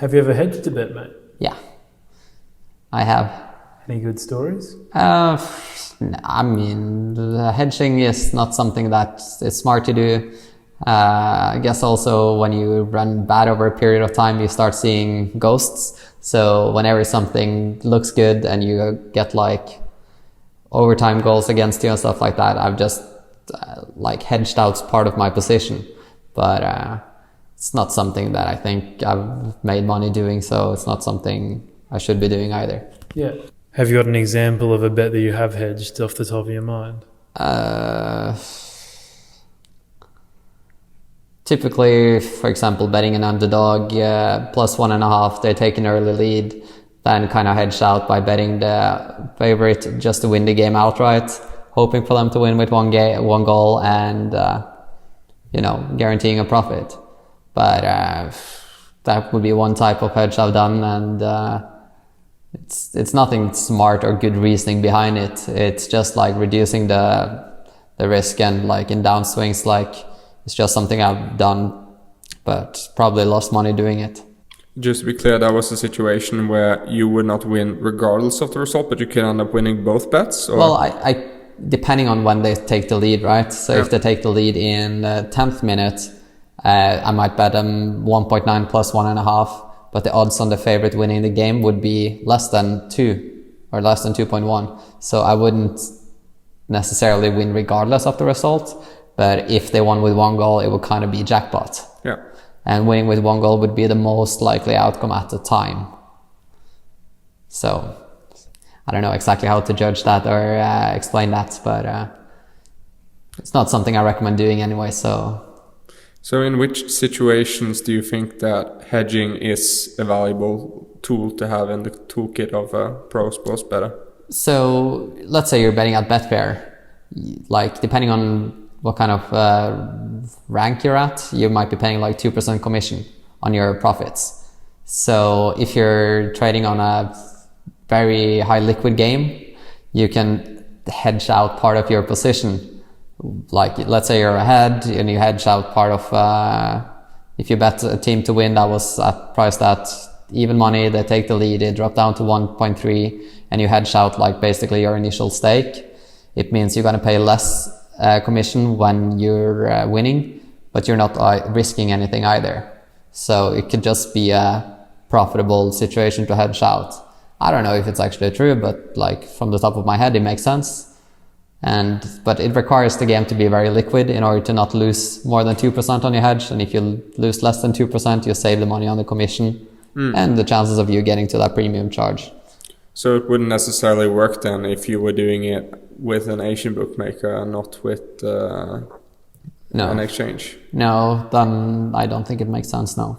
Have you ever hedged a bet, mate? Yeah, I have. Any good stories? I mean, hedging is not something that is smart to do. I guess also when you run bad over a period of time, you start seeing ghosts. So whenever something looks good and you get like overtime goals against you and stuff like that, I've just like hedged out part of my position. But it's not something that I think I've made money doing, so it's not something I should be doing either. Yeah. Have you got an example of a bet that you have hedged off the top of your mind? Typically, for example, betting an underdog plus 1.5, they take an early lead, then kind of hedge out by betting the favorite just to win the game outright, hoping for them to win with one goal and guaranteeing a profit. But that would be one type of hedge I've done, and it's nothing smart or good reasoning behind it. It's just like reducing the risk, and like in downswings, like it's just something I've done, but probably lost money doing it. Just to be clear, that was a situation where you would not win regardless of the result, but you could end up winning both bets? Or? Well, I depending on when they take the lead, right? So if they take the lead in the 10th minute, I might bet them 1.9 plus 1.5, but the odds on the favorite winning the game would be less than 2 or less than 2.1. So I wouldn't necessarily win regardless of the result. But if they won with one goal, it would kind of be jackpot. Yeah. And winning with one goal would be the most likely outcome at the time. So I don't know exactly how to judge that or explain that, but it's not something I recommend doing anyway. So in which situations do you think that hedging is a valuable tool to have in the toolkit of a pro sports bettor? So let's say you're betting at Betfair. Like depending on what kind of rank you're at, you might be paying like 2% commission on your profits. So if you're trading on a very high liquid game, you can hedge out part of your position. Like let's say you're ahead and you hedge out part of, if you bet a team to win that was priced at even money, they take the lead, they drop down to 1.3 and you hedge out like basically your initial stake. It means you're going to pay less commission when you're winning, but you're not risking anything either. So it could just be a profitable situation to hedge out. I don't know if it's actually true, but like from the top of my head, it makes sense. But it requires the game to be very liquid in order to not lose more than 2% on your hedge. And if you lose less than 2%, you save the money on the commission and the chances of you getting to that premium charge. So it wouldn't necessarily work then if you were doing it with an Asian bookmaker and not with an exchange? No, then I don't think it makes sense, no.